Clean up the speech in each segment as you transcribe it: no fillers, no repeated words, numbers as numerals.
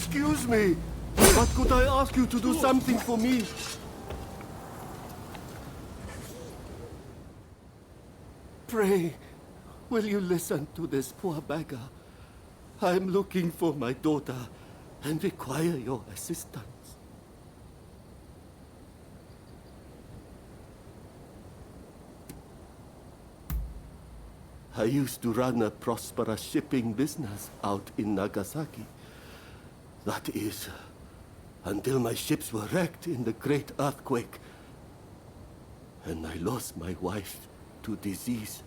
Excuse me, but could I ask you to do something for me? Pray, will you listen to this poor beggar? I'm looking for my daughter and require your assistance. I used to run a prosperous shipping business out in Nagasaki. That is, until my ships were wrecked in the great earthquake, and I lost my wife to disease.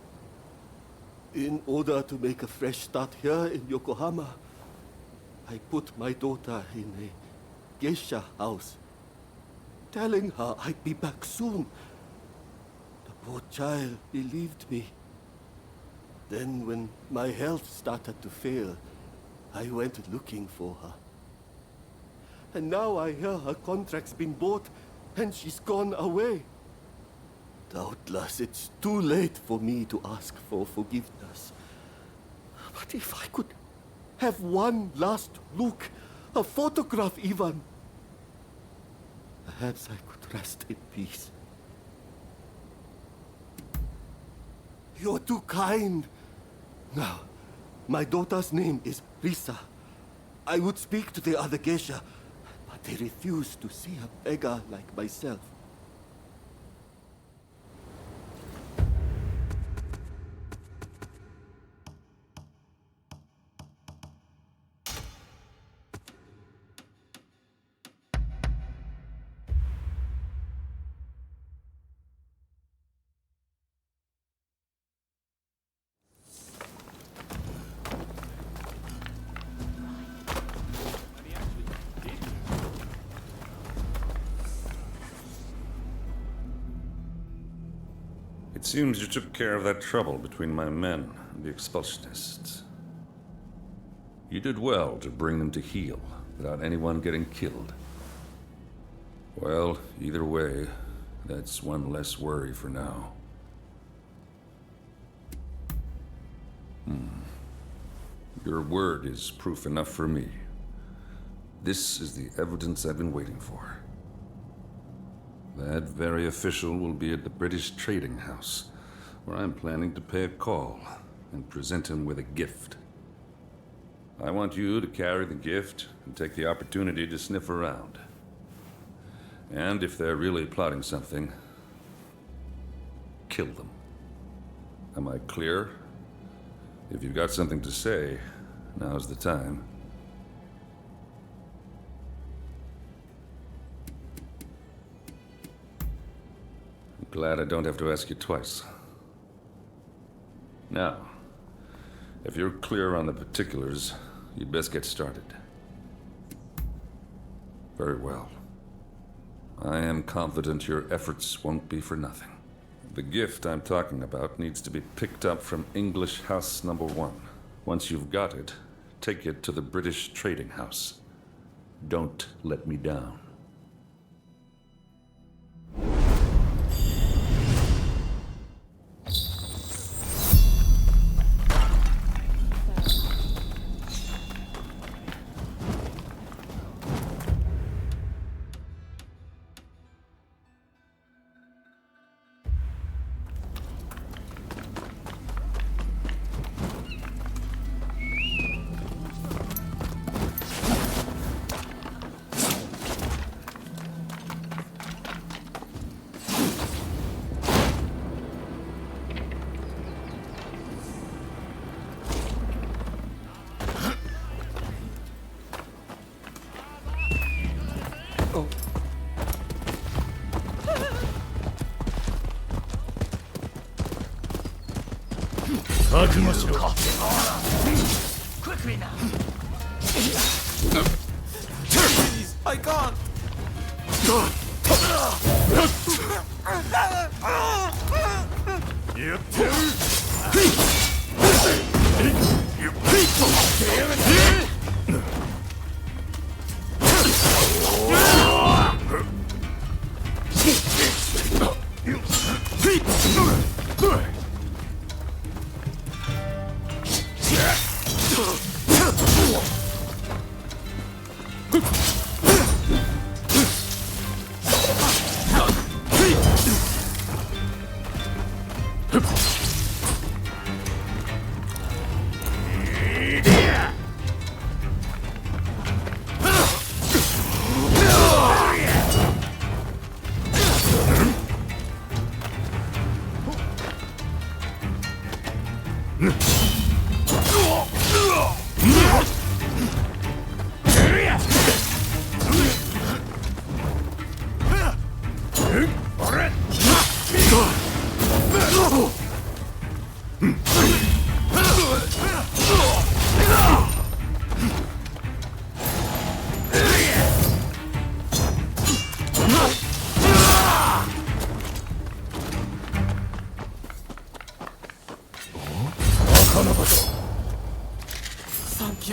In order to make a fresh start here in Yokohama, I put my daughter in a geisha house, telling her I'd be back soon. The poor child believed me. Then when my health started to fail, I went looking for her. And now I hear her contract's been bought and she's gone away. Doubtless it's too late for me to ask for forgiveness. But if I could have one last look, a photograph even, perhaps I could rest in peace. You're too kind. Now, my daughter's name is Risa. I would speak to the other geisha, but they refuse to see a beggar like myself. It seems you took care of that trouble between my men and the expulsionists. You did well to bring them to heel without anyone getting killed. Well, either way, that's one less worry for now. Your word is proof enough for me. This is the evidence I've been waiting for. That very official will be at the British Trading House, where I'm planning to pay a call and present him with a gift. I want you to carry the gift and take the opportunity to sniff around. And if they're really plotting something, kill them. Am I clear? If you've got something to say, now's the time. Glad I don't have to ask you twice. Now, if you're clear on the particulars, you'd best get started. Very well. I am confident your efforts won't be for nothing. The gift I'm talking about needs to be picked up from English House Number 1. Once you've got it, take it to the British Trading House. Don't let me down. Quickly now! Please, I can't!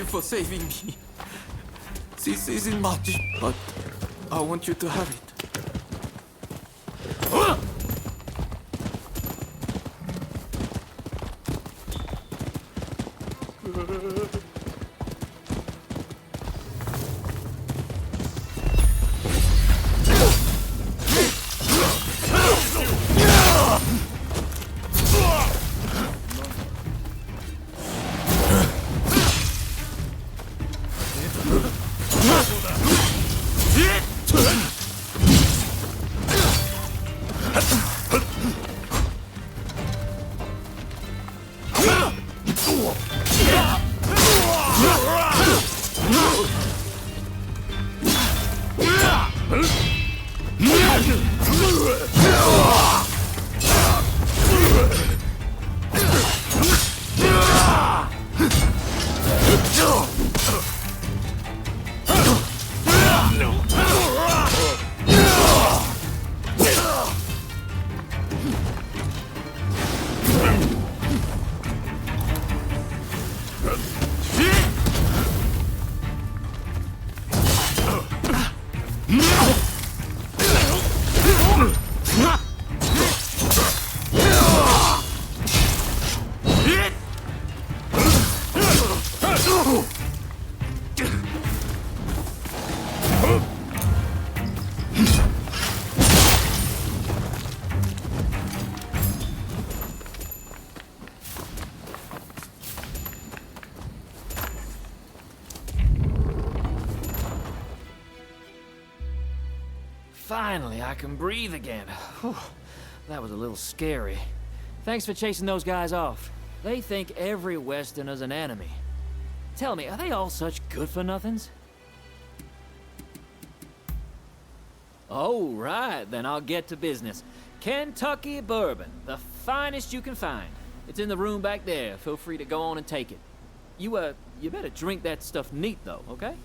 for saving me. This isn't much, but I want you to have it. Finally, I can breathe again. Whew, that was a little scary. Thanks for chasing those guys off. They think every Westerner's an enemy. Tell me, are they all such good-for-nothings? Oh, right, then I'll get to business. Kentucky bourbon, the finest you can find. It's in the room back there. Feel free to go on and take it. You better drink that stuff neat, though, okay?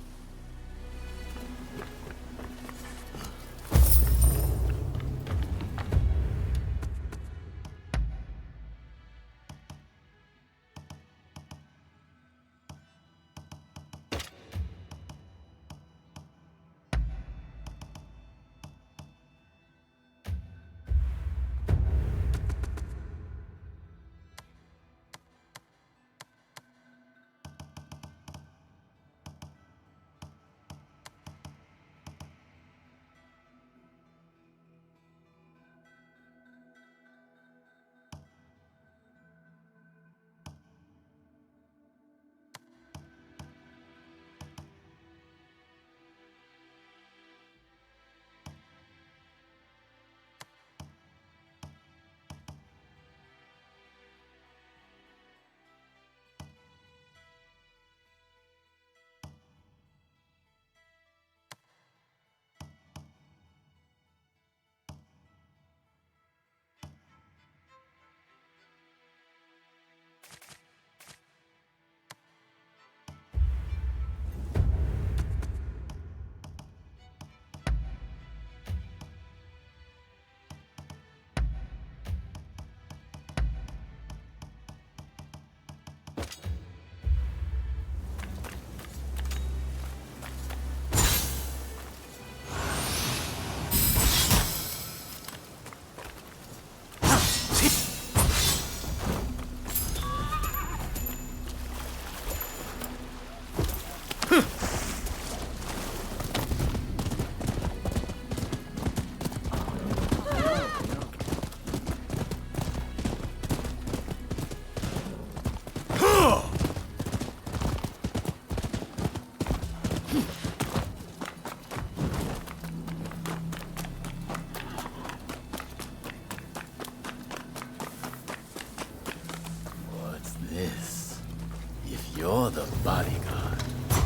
You're the bodyguard.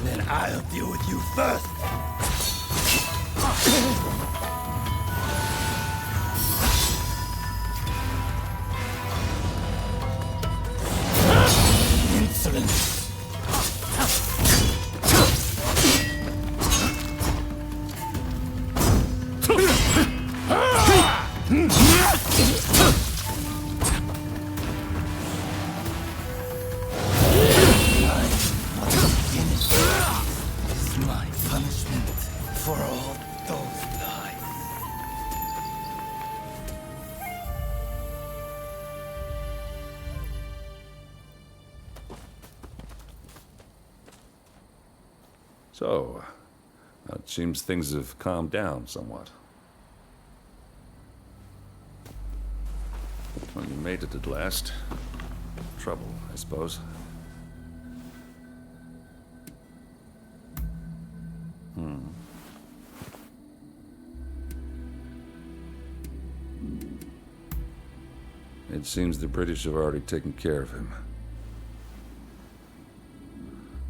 Then I'll deal with you first. Insolence. Those lies. So, it seems things have calmed down somewhat. Well, you made it at last. Trouble, I suppose. It seems the British have already taken care of him.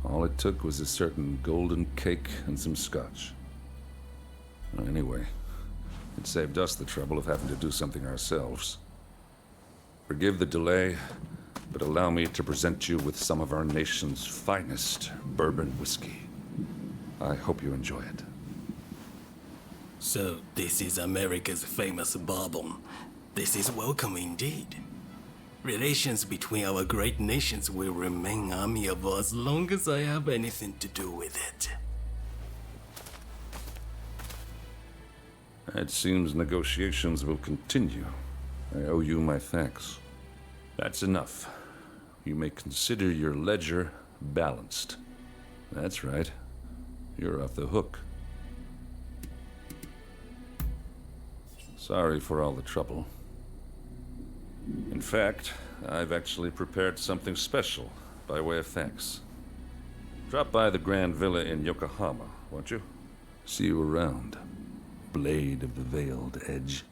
All it took was a certain golden cake and some scotch. Anyway, it saved us the trouble of having to do something ourselves. Forgive the delay, but allow me to present you with some of our nation's finest bourbon whiskey. I hope you enjoy it. So, this is America's famous bourbon. This is welcome indeed. Relations between our great nations will remain amiable as long as I have anything to do with it. It seems negotiations will continue. I owe you my thanks. That's enough. You may consider your ledger balanced. That's right. You're off the hook. Sorry for all the trouble. In fact, I've actually prepared something special by way of thanks. Drop by the Grand Villa in Yokohama, won't you? See you around, Blade of the Veiled Edge.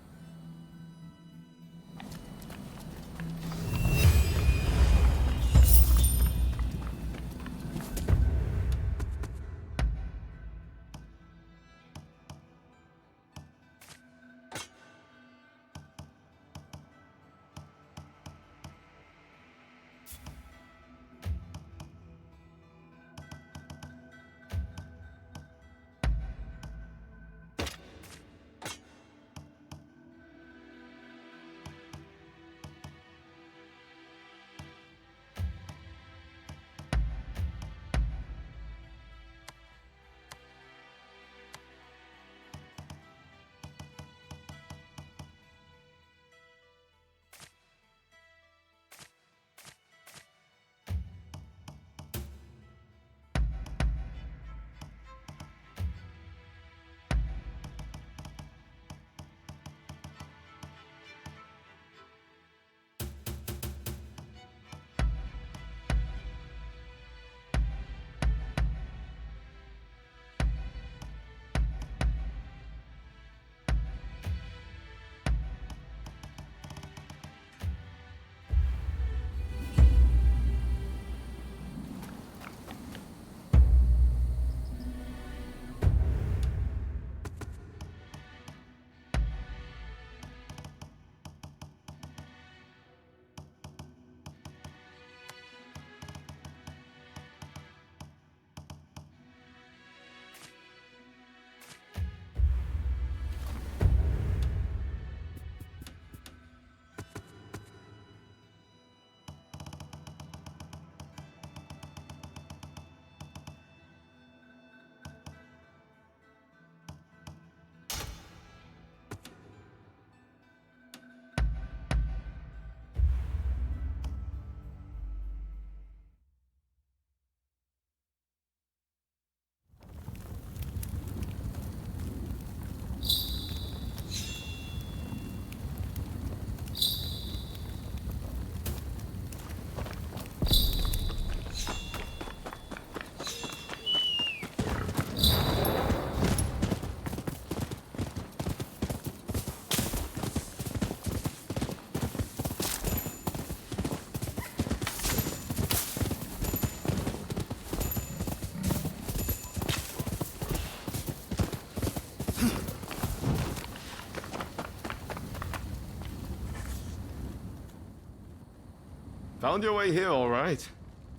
Found your way here, all right.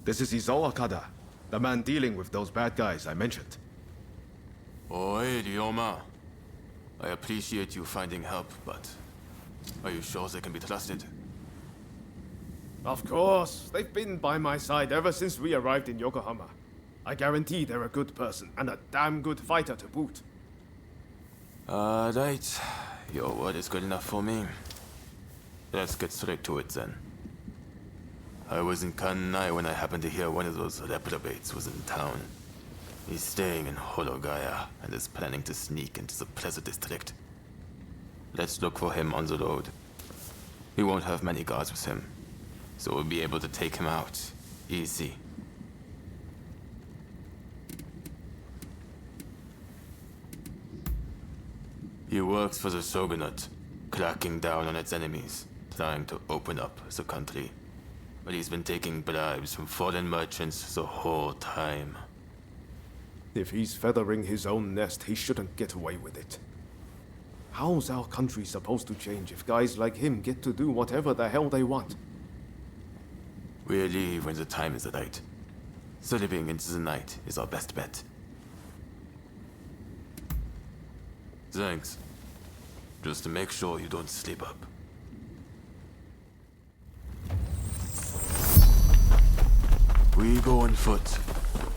This is Izo Akada, the man dealing with those bad guys I mentioned. Oi, Ryoma. I appreciate you finding help, but are you sure they can be trusted? Of course. They've been by my side ever since we arrived in Yokohama. I guarantee they're a good person and a damn good fighter to boot. Alright. Your word is good enough for me. Let's get straight to it then. I was in Kanai when I happened to hear one of those reprobates was in town. He's staying in Hologaya and is planning to sneak into the Pleasure District. Let's look for him on the road. He won't have many guards with him, so we'll be able to take him out easy. He works for the Shogunate, cracking down on its enemies, trying to open up the country. But he's been taking bribes from foreign merchants the whole time. If he's feathering his own nest, he shouldn't get away with it. How's our country supposed to change if guys like him get to do whatever the hell they want? We'll leave when the time is right. Slipping into the night is our best bet. Thanks. Just to make sure you don't slip up. We go on foot.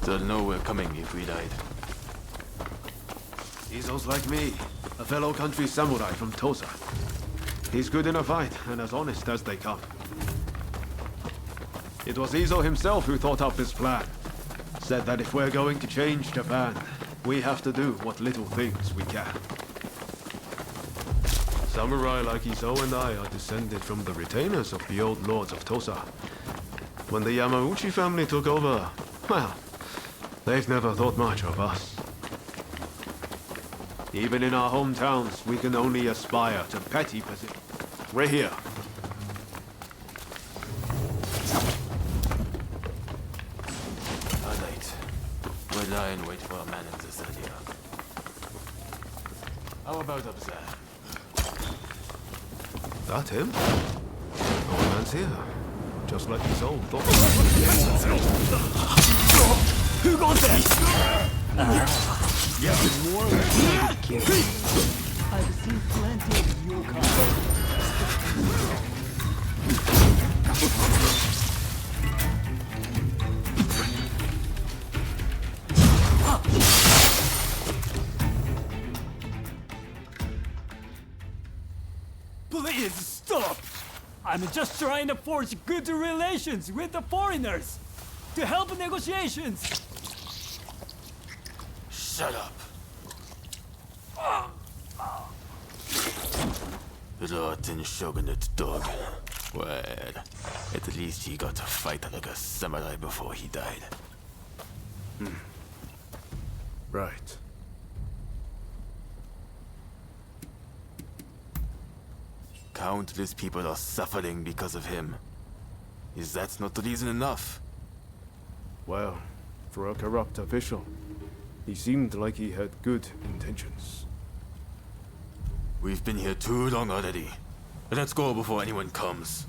They'll know we're coming if we died. Izo's like me, a fellow country samurai from Tosa. He's good in a fight and as honest as they come. It was Izo himself who thought up this plan. Said that if we're going to change Japan, we have to do what little things we can. Samurai like Izo and I are descended from the retainers of the old lords of Tosa. When the Yamauchi family took over, well, they've never thought much of us. Even in our hometowns, we can only aspire to petty positions. We're here. Alright. We'll lie and wait for a man in this area. How about up there? That him? Old man's here. Just like his old thought. Who got that? I've seen plenty of your kind. Please stop! I'm just trying to forge good relations with the foreigners to help negotiations. Shut up. Rotten Shogunate dog. Well, at least he got to fight like a samurai before he died. Right. Countless people are suffering because of him. Is that not reason enough? Well, for a corrupt official, he seemed like he had good intentions. We've been here too long already. Let's go before anyone comes.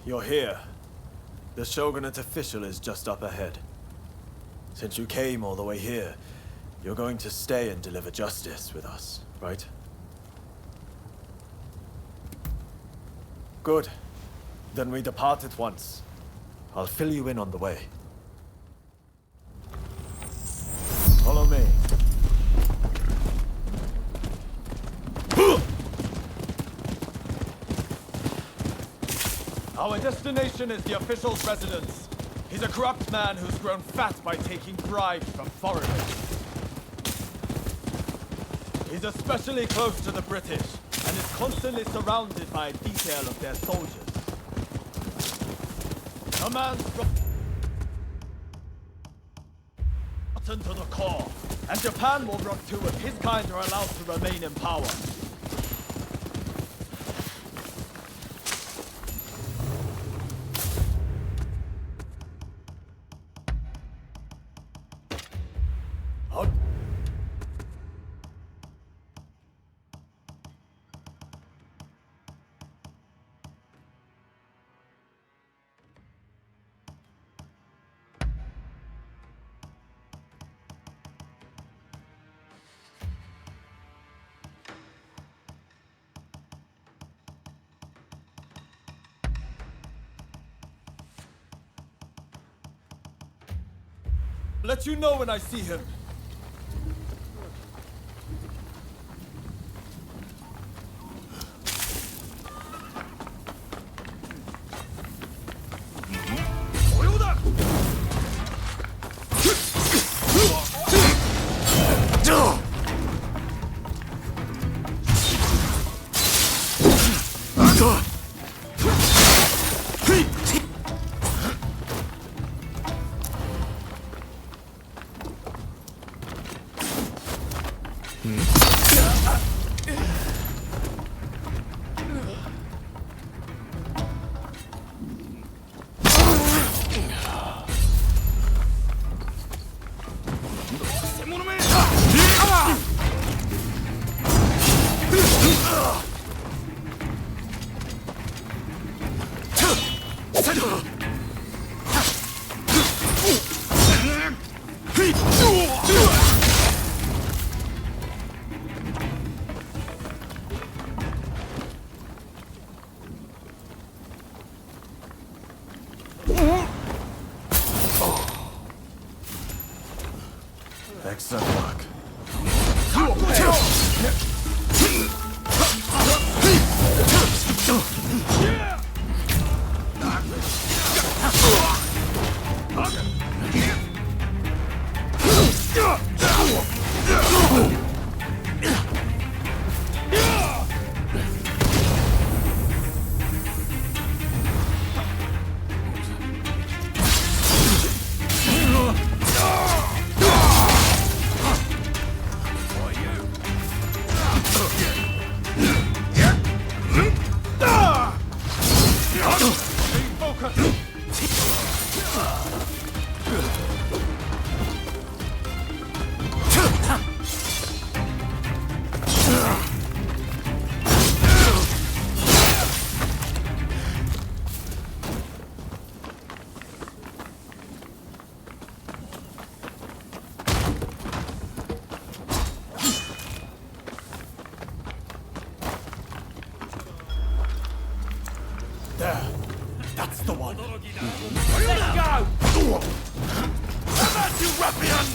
You're here. The Shogunate official is just up ahead. Since you came all the way here, you're going to stay and deliver justice with us, right? Good. Then we depart at once. I'll fill you in on the way. Follow me. Our destination is the official's residence. He's a corrupt man who's grown fat by taking bribes from foreigners. He's especially close to the British and is constantly surrounded by a detail of their soldiers. A man's rotten to the core, and Japan will rot too if his kind are allowed to remain in power. Let you know when I see him. Excellent work. There. That's the one. Let's go! How about you, ruffian?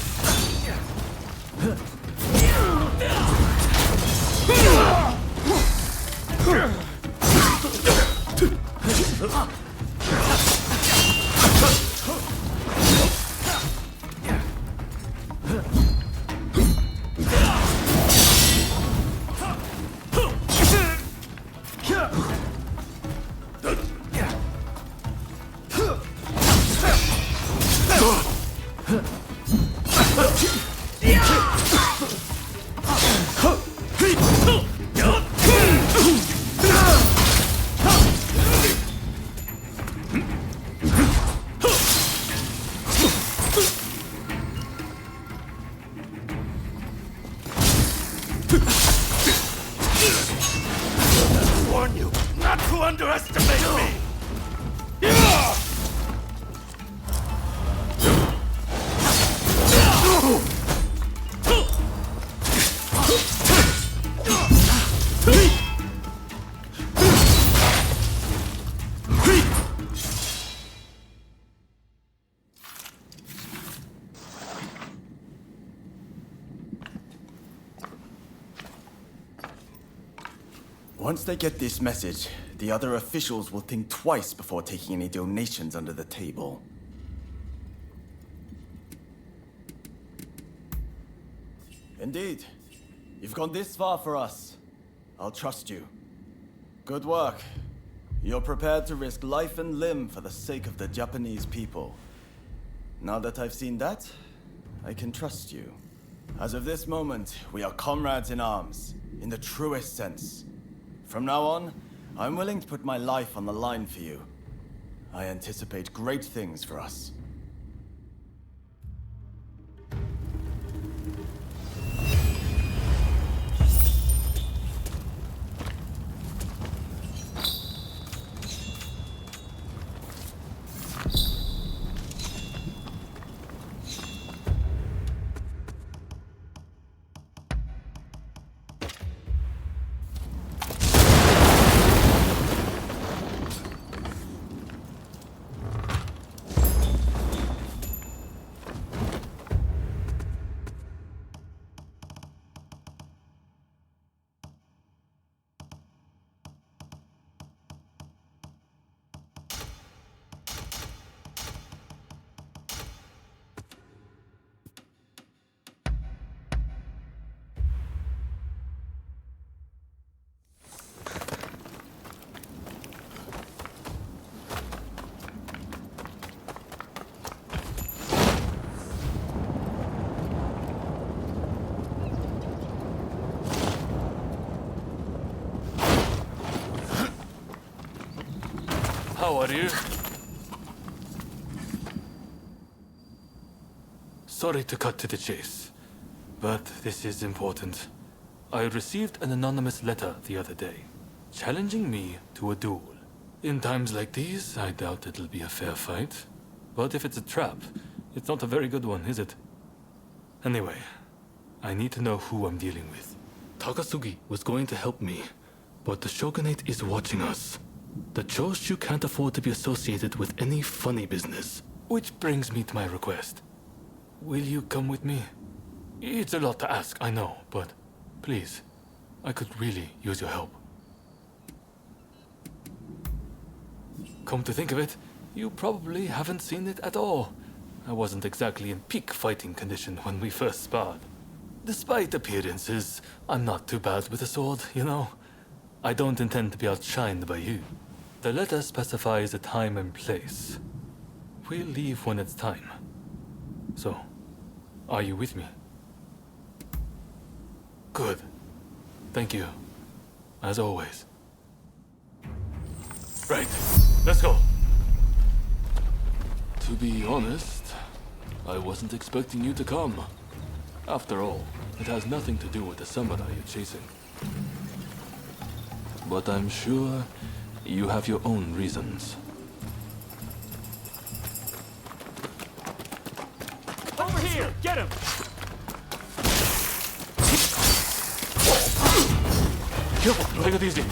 Warn you not to underestimate me! Once they get this message, the other officials will think twice before taking any donations under the table. Indeed. You've gone this far for us. I'll trust you. Good work. You're prepared to risk life and limb for the sake of the Japanese people. Now that I've seen that, I can trust you. As of this moment, we are comrades in arms, in the truest sense. From now on, I'm willing to put my life on the line for you. I anticipate great things for us. How are you? Sorry to cut to the chase, but this is important. I received an anonymous letter the other day, challenging me to a duel. In times like these, I doubt it'll be a fair fight. But if it's a trap, it's not a very good one, is it? Anyway, I need to know who I'm dealing with. Takasugi was going to help me, but the Shogunate is watching us. The Choshu can't afford to be associated with any funny business. Which brings me to my request. Will you come with me? It's a lot to ask, I know, but please, I could really use your help. Come to think of it, you probably haven't seen it at all. I wasn't exactly in peak fighting condition when we first sparred. Despite appearances, I'm not too bad with a sword, you know. I don't intend to be outshined by you. The letter specifies a time and place. We'll leave when it's time. So, are you with me? Good. Thank you. As always. Right. Let's go. To be honest, I wasn't expecting you to come. After all, it has nothing to do with the samurai you're chasing. But I'm sure you have your own reasons. Over here! Get him! Careful! Take it easy!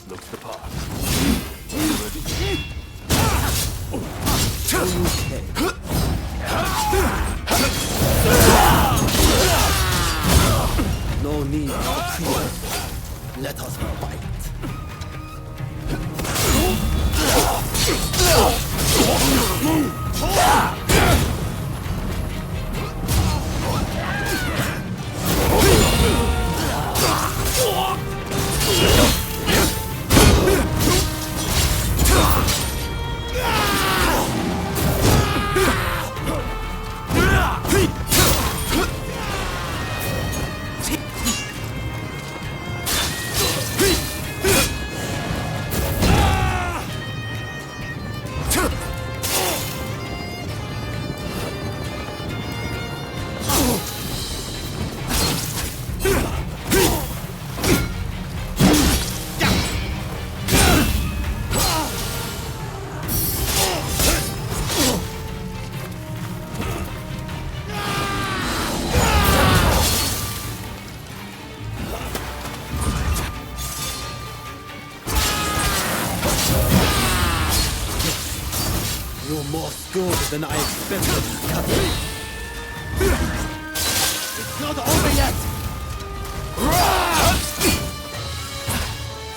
Looks the part. Ready? No need of tears. Let us fight. than I expected. It's not over yet!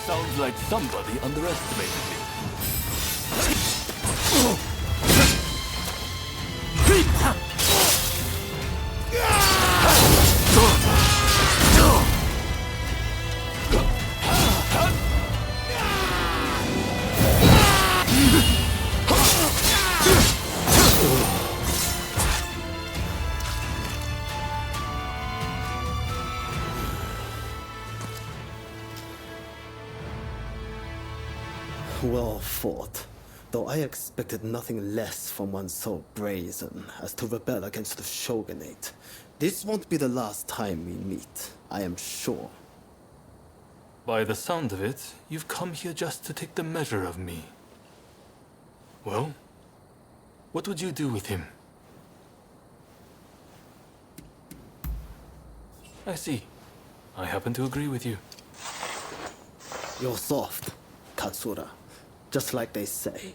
Sounds like somebody underestimated me. Well fought, though I expected nothing less from one so brazen as to rebel against the shogunate. This won't be the last time we meet, I am sure. By the sound of it, you've come here just to take the measure of me. Well, what would you do with him? I see. I happen to agree with you. You're soft, Katsura. Just like they say.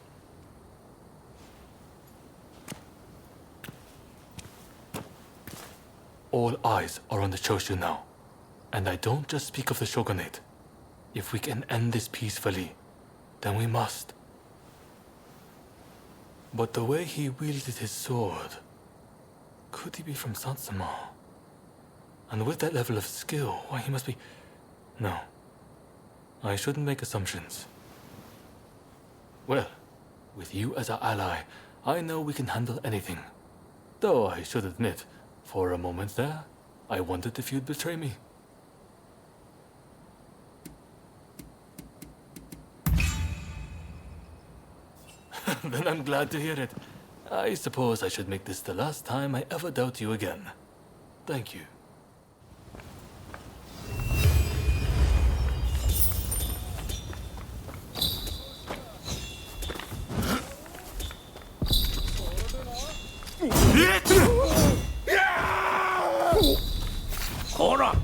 All eyes are on the Choshu now. And I don't just speak of the shogunate. If we can end this peacefully, then we must. But the way he wielded his sword, could he be from Satsuma? And with that level of skill, why he must be... No. I shouldn't make assumptions. Well, with you as our ally, I know we can handle anything. Though I should admit, for a moment there, I wondered if you'd betray me. Then I'm glad to hear it. I suppose I should make this the last time I ever doubt you again. Thank you. Hold on!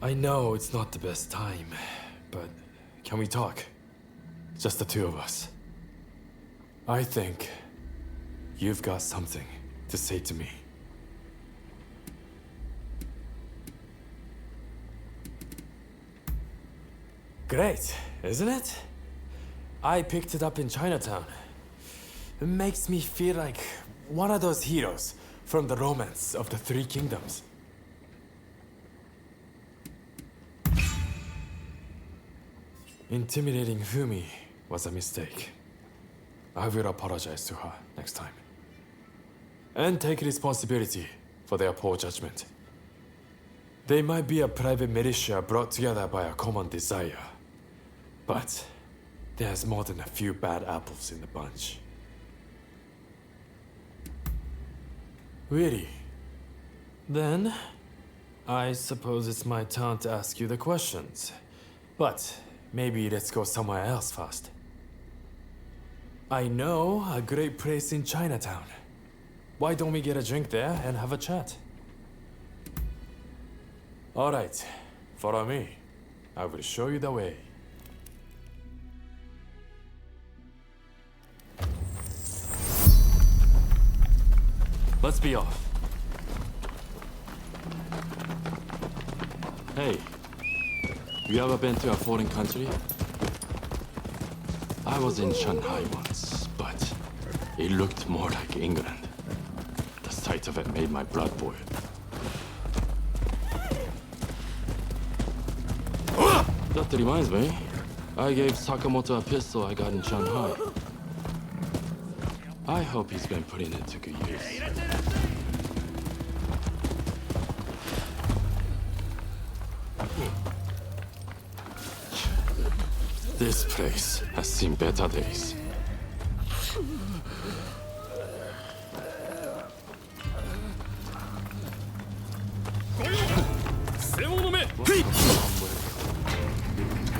I know it's not the best time, but can we talk? Just the two of us. I think you've got something to say to me. Great, isn't it? I picked it up in Chinatown. It makes me feel like one of those heroes from the romance of the Three Kingdoms. Intimidating Fumi was a mistake. I will apologize to her next time. And take responsibility for their poor judgment. They might be a private militia brought together by a common desire. But there's more than a few bad apples in the bunch. Really? Then, I suppose it's my turn to ask you the questions. But maybe let's go somewhere else first. I know a great place in Chinatown. Why don't we get a drink there and have a chat? All right, follow me. I will show you the way. Let's be off. Hey, you ever been to a foreign country? I was in Shanghai once, but it looked more like England. The sight of it made my blood boil. That reminds me, I gave Sakamoto a pistol I got in Shanghai. I hope he's been putting it to good use. This place has seen better days.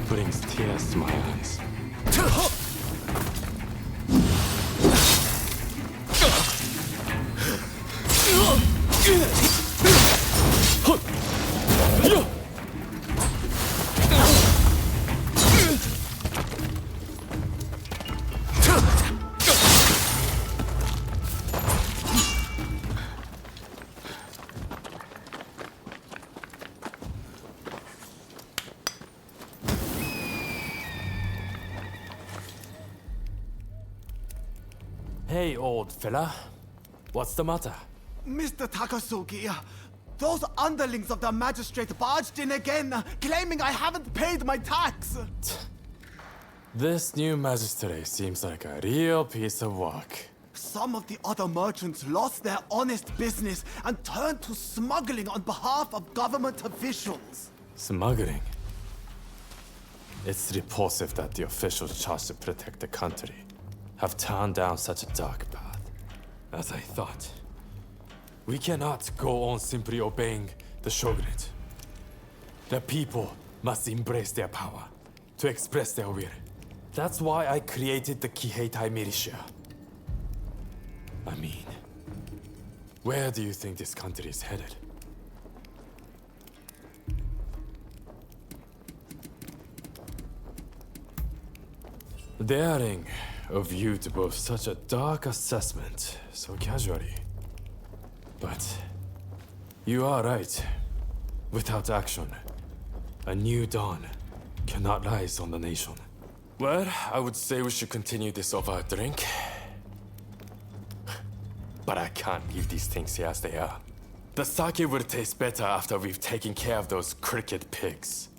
Brings tears to my eyes. Hey, old fella. What's the matter? Mr. Takasugi, those underlings of the magistrate barged in again, claiming I haven't paid my tax. This new magistrate seems like a real piece of work. Some of the other merchants lost their honest business and turned to smuggling on behalf of government officials. Smuggling? It's repulsive that the officials charged to protect the country have turned down such a dark path. As I thought, we cannot go on simply obeying the shogunate. The people must embrace their power to express their will. That's why I created the Kiheitai militia. I mean, where do you think this country is headed? Daring of you to boast such a dark assessment so casually. But you are right. Without action, a new dawn cannot rise on the nation. Well, I would say we should continue this over a drink. But I can't leave these things here as they are. The sake will taste better after we've taken care of those cricket pigs.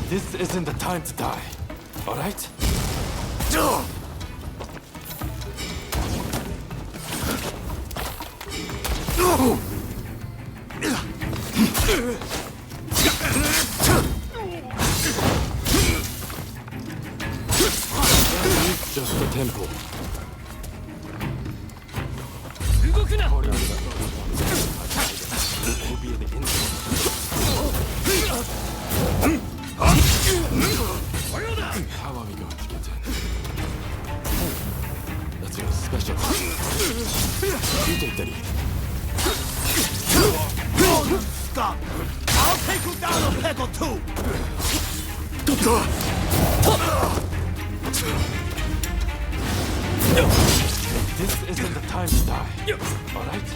This isn't the time to die, all right? Just the temple. How are we going to get in? That's your special. You take the lead. Stop! I'll take you down a peg or two! This isn't the time to die, all right?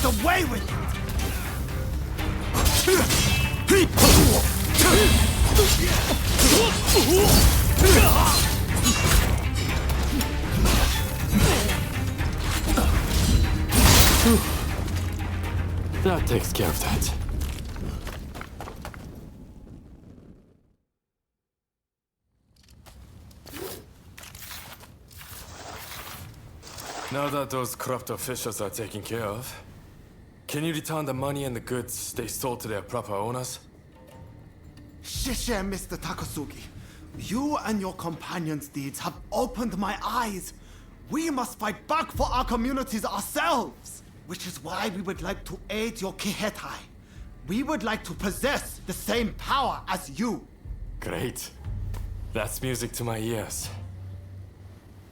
get away with it! That takes care of that. Now that those corrupt officials are taken care of, can you return the money and the goods they stole to their proper owners? Shisha, Mr. Takasugi. You and your companions' deeds have opened my eyes. We must fight back for our communities ourselves. Which is why we would like to aid your Kihetai. We would like to possess the same power as you. Great. That's music to my ears.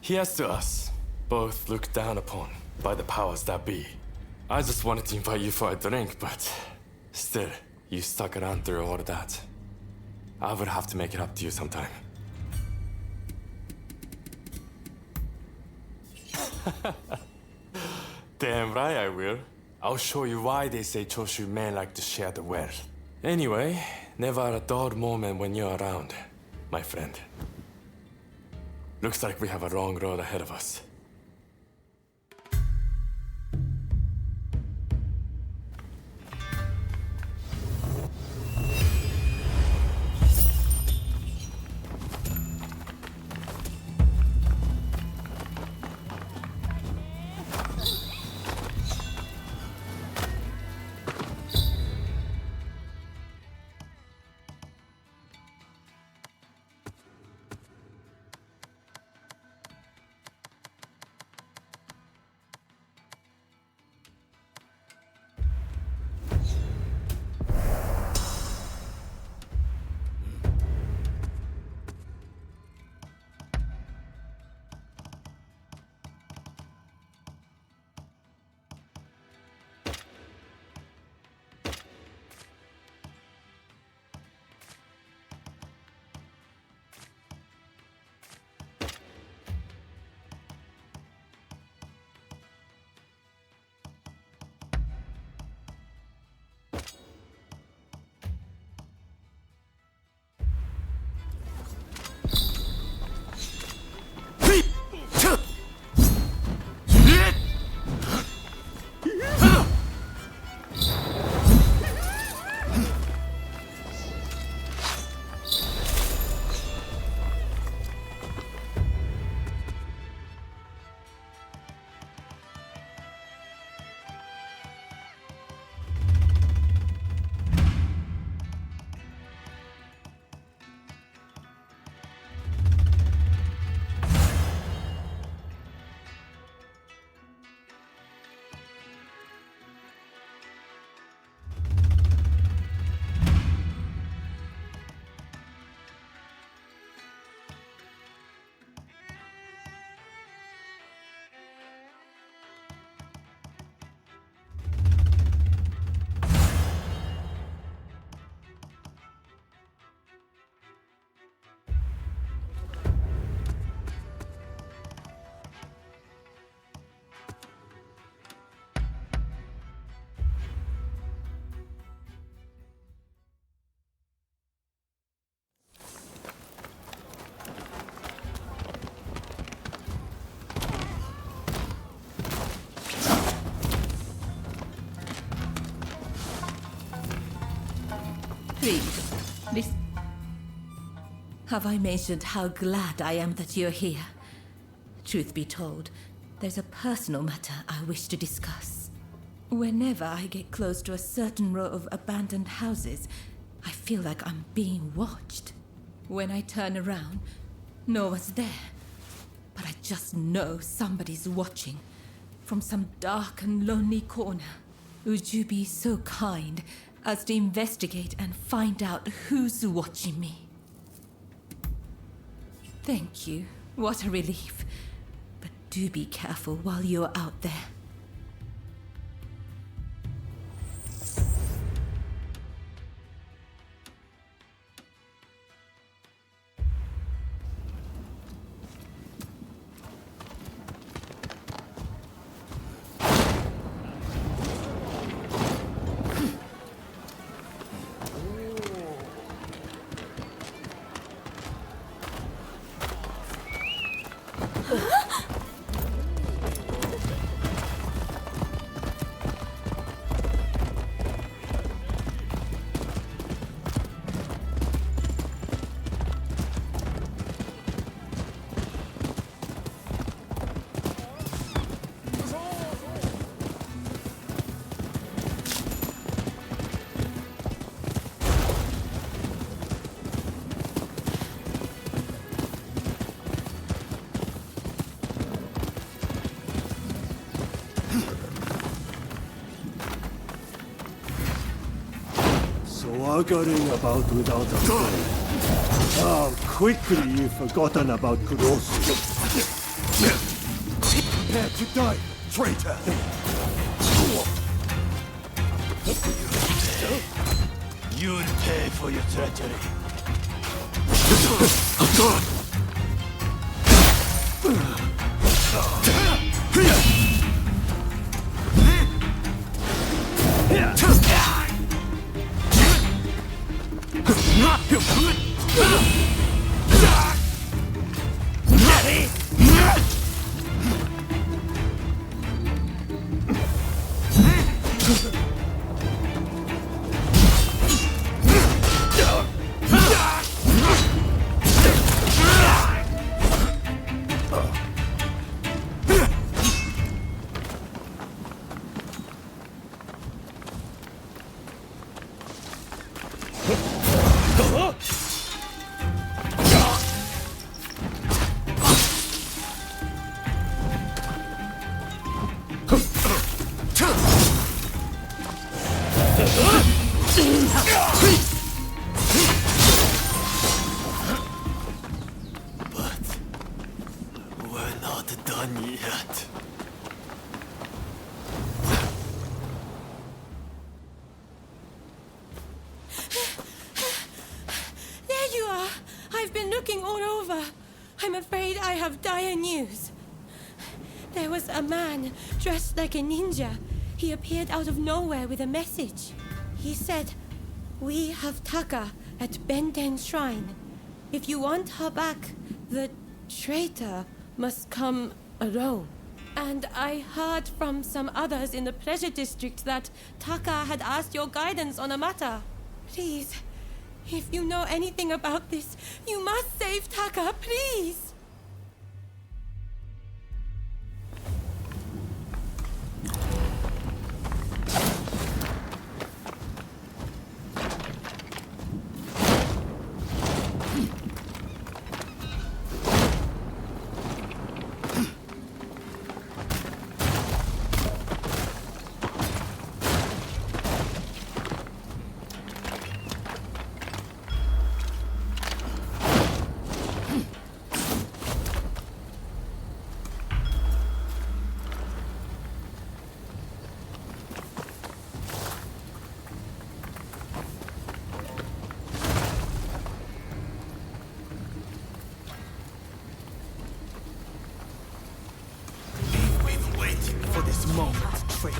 Here's to us, both looked down upon by the powers that be. I just wanted to invite you for a drink, but still, you stuck around through all of that. I would have to make it up to you sometime. Damn right I will. I'll show you why they say Choshu men like to share the wealth. Anyway, never a dull moment when you're around, my friend. Looks like we have a long road ahead of us. Please, have I mentioned how glad I am that you're here? Truth be told, there's a personal matter I wish to discuss. Whenever I get close to a certain row of abandoned houses, I feel like I'm being watched. When I turn around, no one's there. But I just know somebody's watching. From some dark and lonely corner. Would you be so kind as to investigate and find out who's watching me? Thank you. What a relief. But do be careful while you're out there. Waggering about without a friend. How quickly you've forgotten about Kurosu. Prepare to die, traitor! You'll pay for your treachery. We're not done yet. There you are! I've been looking all over. I'm afraid I have dire news. There was a man dressed like a ninja. He appeared out of nowhere with a message. He said, "We have Taka at Benten Shrine. If you want her back, the traitor must come alone." And I heard from some others in the Pleasure District that Taka had asked your guidance on a matter. Please, if you know anything about this, you must save Taka, please!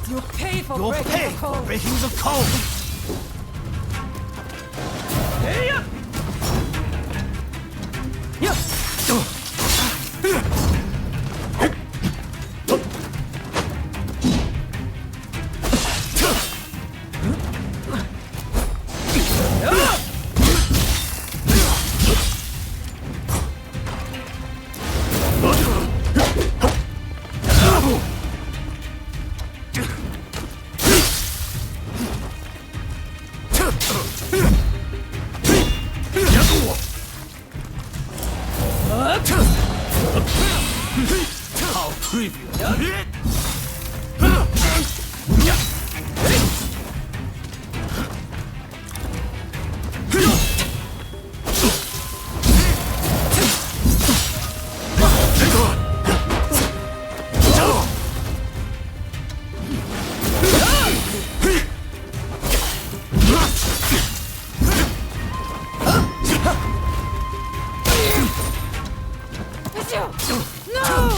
You'll pay for You'll breaking pay the code. for breaking the code! Hey-ya! How previous! No!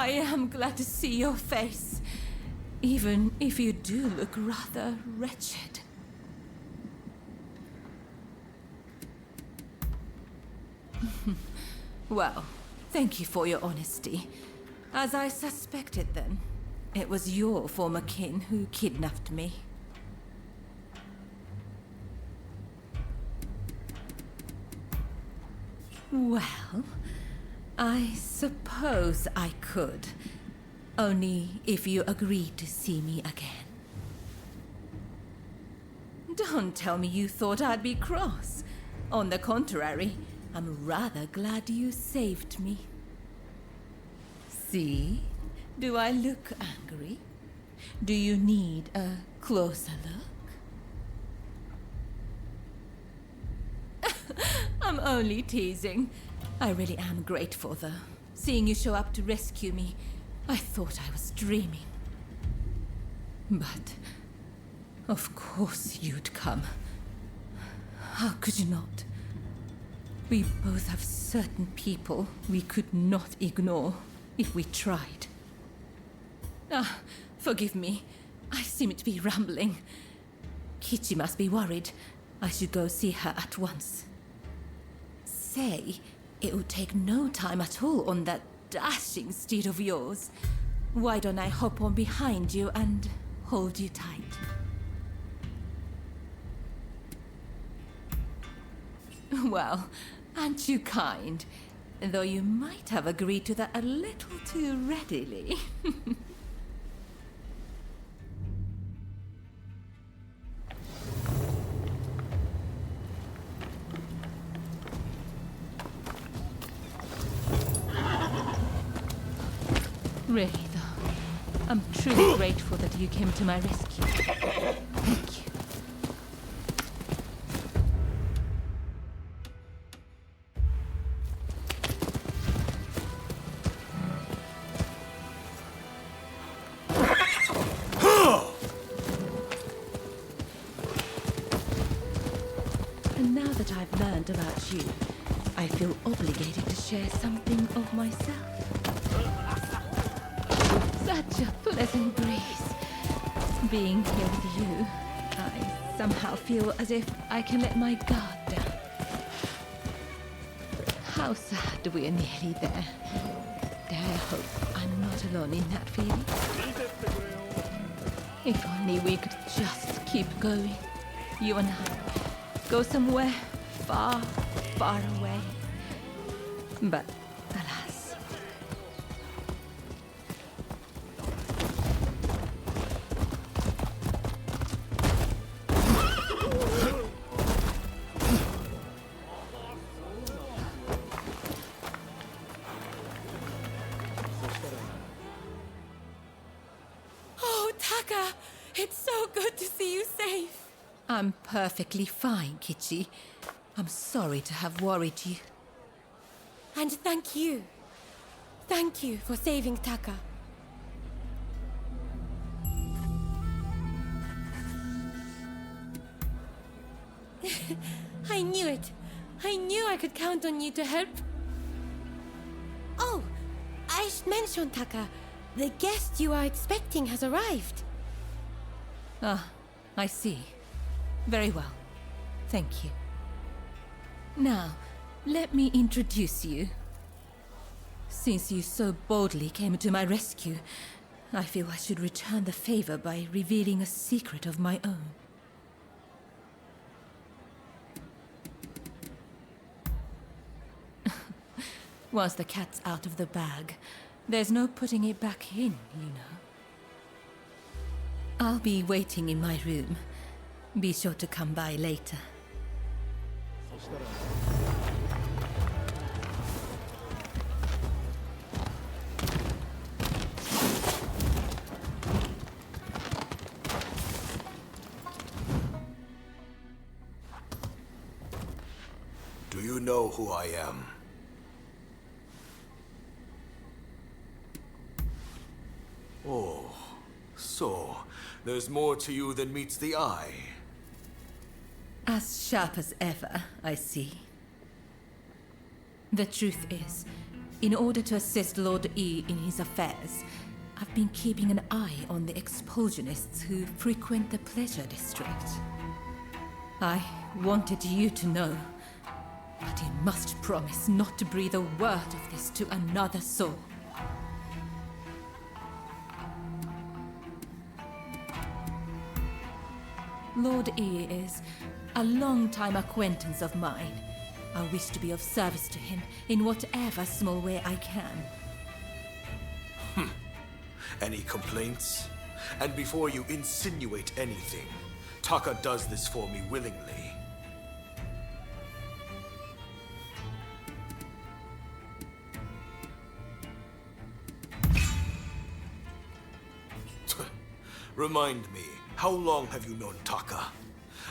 I am glad to see your face, even if you do look rather wretched. Well, thank you for your honesty. As I suspected then, it was your former kin who kidnapped me. Well, I suppose I could. Only if you agreed to see me again. Don't tell me you thought I'd be cross. On the contrary, I'm rather glad you saved me. See? Do I look angry? Do you need a closer look? I'm only teasing. I really am grateful, though. Seeing you show up to rescue me, I thought I was dreaming. But, of course you'd come. How could you not? We both have certain people we could not ignore if we tried. Ah, forgive me. I seem to be rambling. Kichi must be worried. I should go see her at once. Say, it would take no time at all on that dashing steed of yours. Why don't I hop on behind you and hold you tight? Well, aren't you kind? Though you might have agreed to that a little too readily. Really, though, I'm truly grateful that you came to my rescue. Thank you. And now that I've learned about you, I feel obligated to share something of myself. Such a pleasant breeze. Being here with you, I somehow feel as if I can let my guard down. How sad we're nearly there. Dare I hope I'm not alone in that feeling. If only we could just keep going. You and I. Go somewhere far, far away. But alas. Oh, Taka! It's so good to see you safe. I'm perfectly fine, Kichi. I'm sorry to have worried you. And thank you. Thank you for saving Taka. I knew it. I knew I could count on you to help. Oh, I should mention, Taka. The guest you are expecting has arrived. Ah, I see. Very well. Thank you. Now, let me introduce you. Since you so boldly came to my rescue, I feel I should return the favor by revealing a secret of my own. Once the cat's out of the bag, there's no putting it back in, you know. I'll be waiting in my room. Be sure to come by later. Do you know who I am? Oh, so there's more to you than meets the eye. As sharp as ever, I see. The truth is, In order to assist Lord E in his affairs, I've been keeping an eye on the expulsionists who frequent the Pleasure District. I wanted you to know, but you must promise not to breathe a word of this to another soul. Lord E is a long-time acquaintance of mine. I wish to be of service to him in whatever small way I can. Any complaints? And before you insinuate anything, Taka does this for me willingly. Remind me, how long have you known Taka?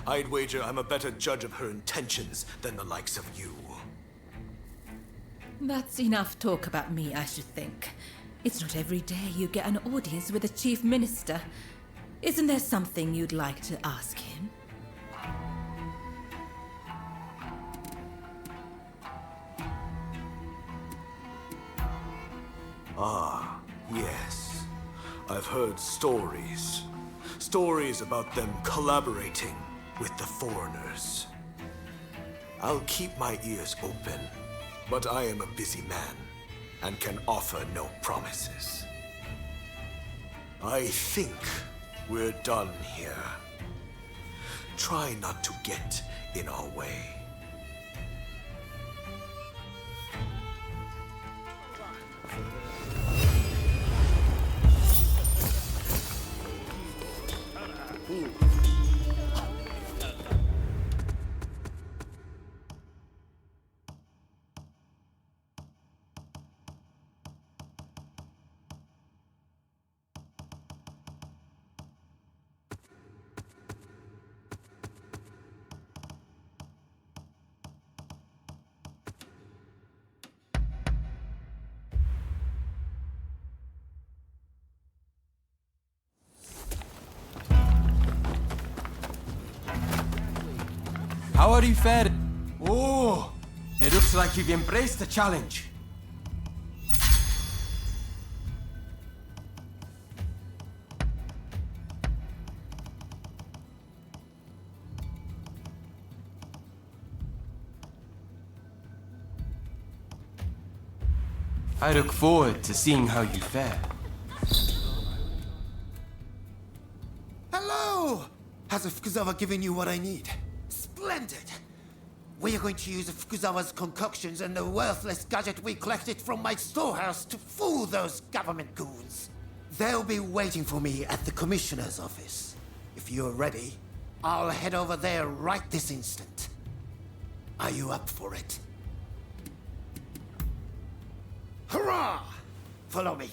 I'd wager I'm a better judge of her intentions than the likes of you. That's enough talk about me, I should think. It's not every day you get an audience with the Chief Minister. Isn't there something you'd like to ask him? Ah, yes. I've heard stories. Stories about them collaborating with the foreigners. I'll keep my ears open, but I am a busy man and can offer no promises. I think we're done here. Try not to get in our way. How are you faring? Oh, it looks like you've embraced the challenge. I look forward to seeing how you fare. Hello! Has Fukuzawa given you what I need? Splendid! We are going to use Fukuzawa's concoctions and the worthless gadget we collected from my storehouse to fool those government goons. They'll be waiting for me at the commissioner's office. If you're ready, I'll head over there right this instant. Are you up for it? Hurrah! Follow me.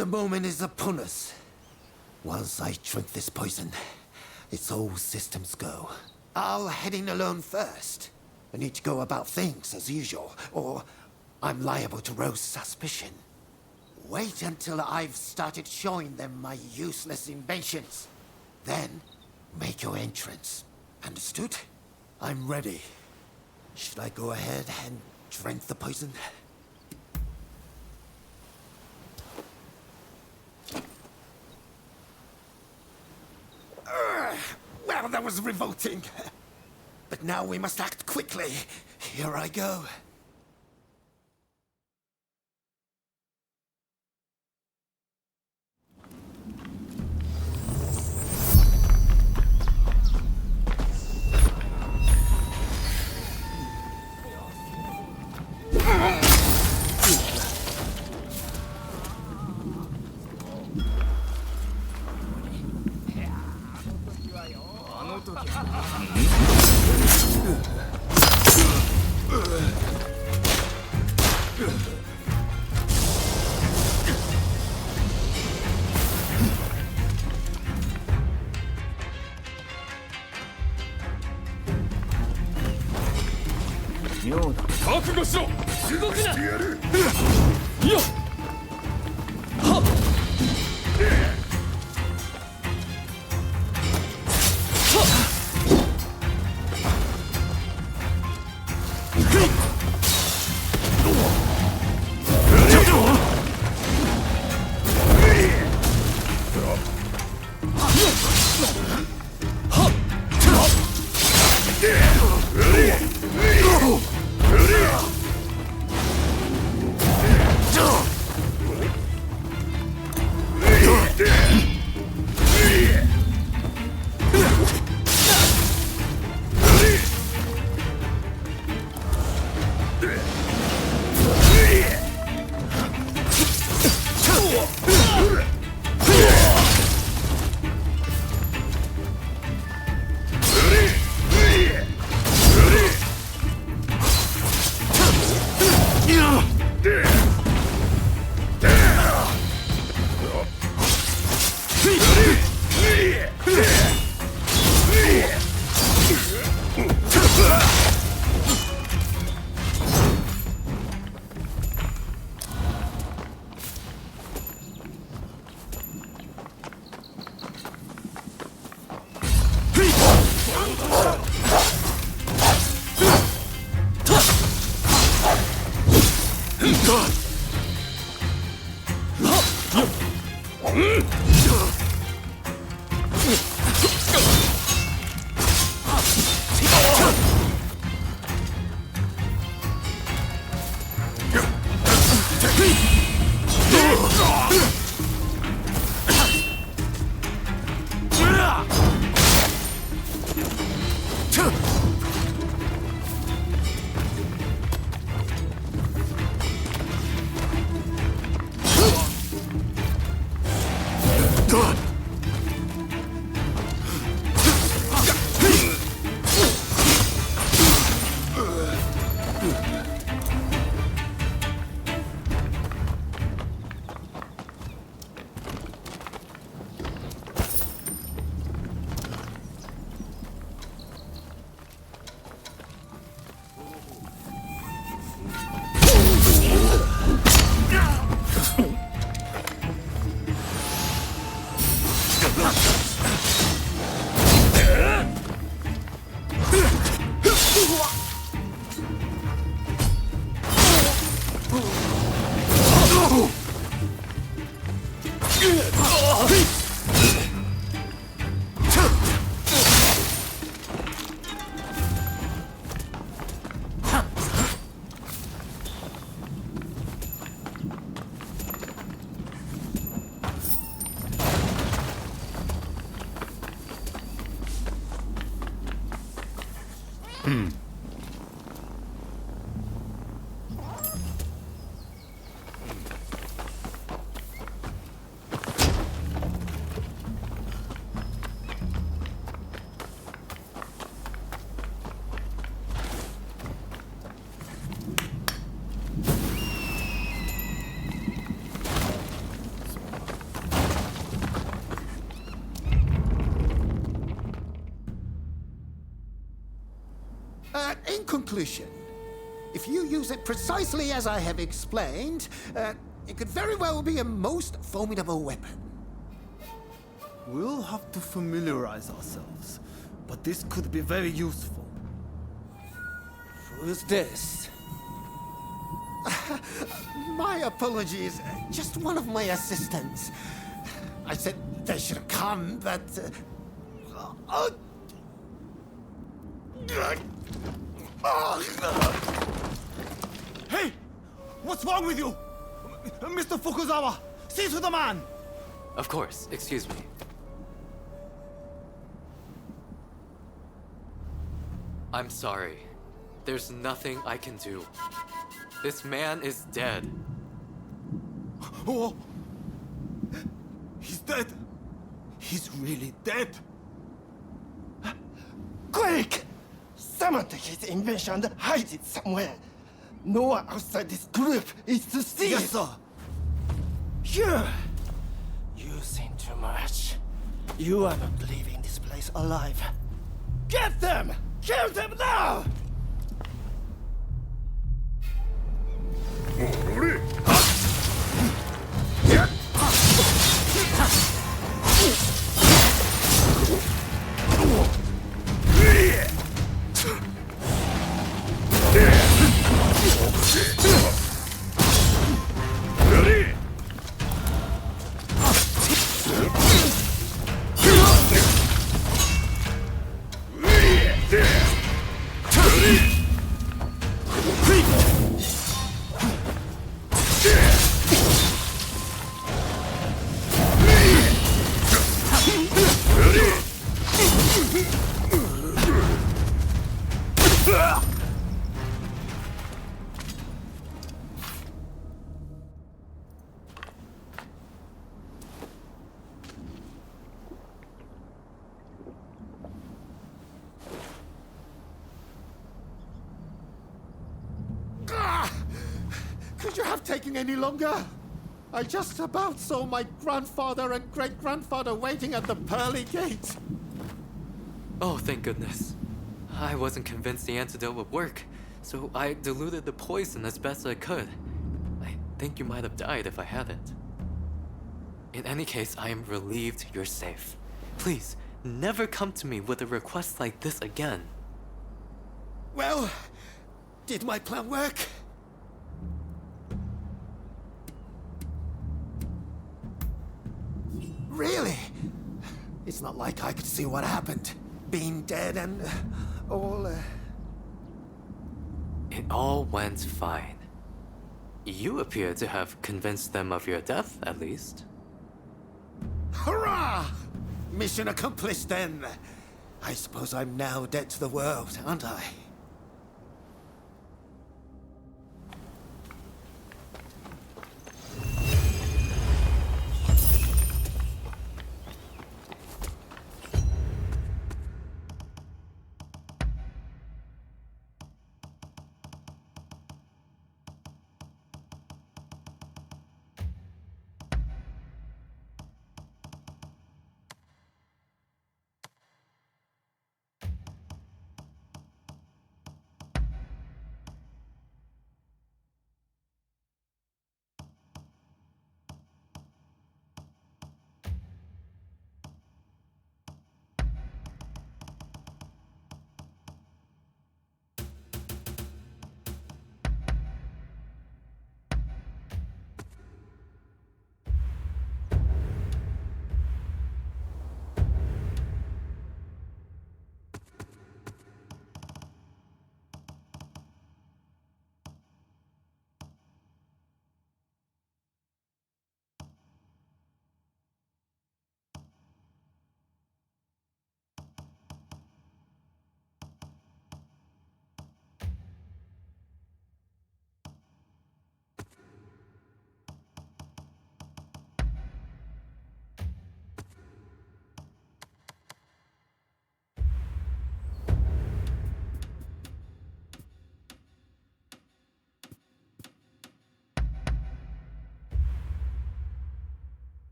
The moment is upon us. Once I drink this poison, it's all systems go. I'll head in alone first. I need to go about things as usual, or I'm liable to rouse suspicion. Wait until I've started showing them my useless inventions. Then, make your entrance. Understood? I'm ready. Should I go ahead and drink the poison? Well, that was revolting. But now we must act quickly. Here I go. In conclusion, if you use it precisely as I have explained, it could very well be a most formidable weapon. We'll have to familiarize ourselves, but this could be very useful. Who's this? My apologies. Just one of my assistants. I said they should have come, but... Hey! What's wrong with you? Mr. Fukuzawa, see to the man! Of course, excuse me. I'm sorry. There's nothing I can do. This man is dead. Oh! He's dead! He's really dead! Quick! Someone take his invention and hide it somewhere. No one outside this group is to see Yes, it. sir. You! You think too much. You are not leaving this place alive. Get them! Kill them now! Could you have taken any longer? I just about saw my grandfather and great-grandfather waiting at the pearly gate. Oh, thank goodness. I wasn't convinced the antidote would work, so I diluted the poison as best I could. I think you might have died if I hadn't. In any case, I am relieved you're safe. Please, never come to me with a request like this again. Well, did my plan work? Really? It's not like I could see what happened. Being dead and all... It all went fine. You appear to have convinced them of your death, at least. Hurrah! Mission accomplished then. I suppose I'm now dead to the world, aren't I?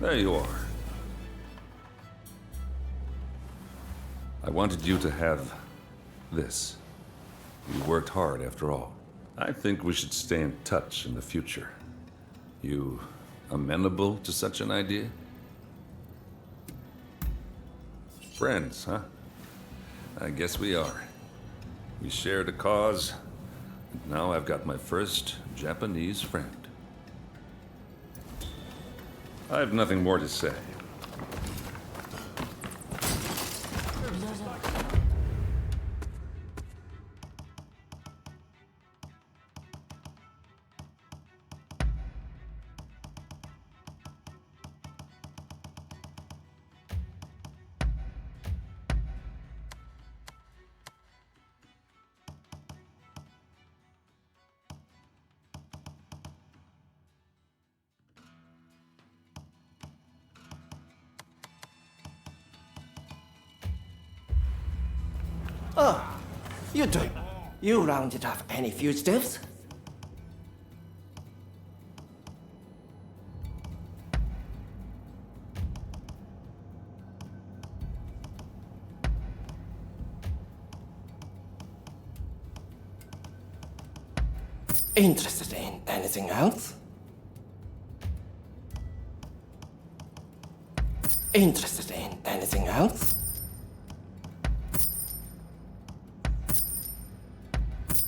There you are. I wanted you to have this. You worked hard after all. I think we should stay in touch in the future. You amenable to such an idea? Friends, huh? I guess we are. We shared a cause, and now I've got my first Japanese friend. I have nothing more to say. Oh, you do. You rounded up any fugitives? Interested in anything else? Interested in anything else?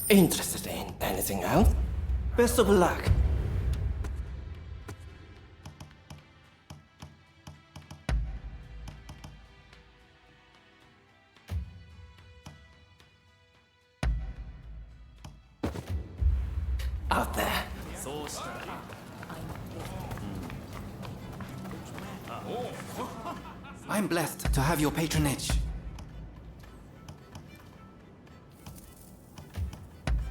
Interested in anything else? Best of luck. Out there. I'm blessed to have your patronage.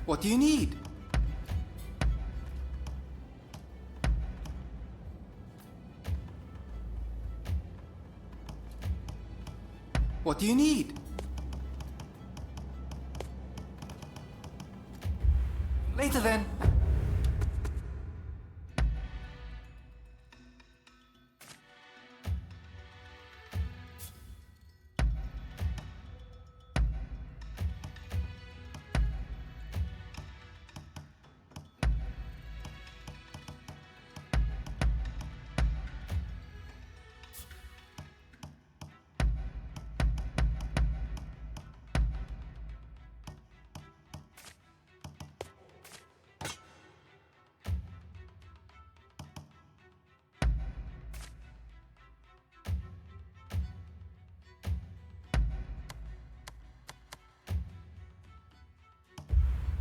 What do you need? What do you need? Later then.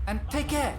And take care.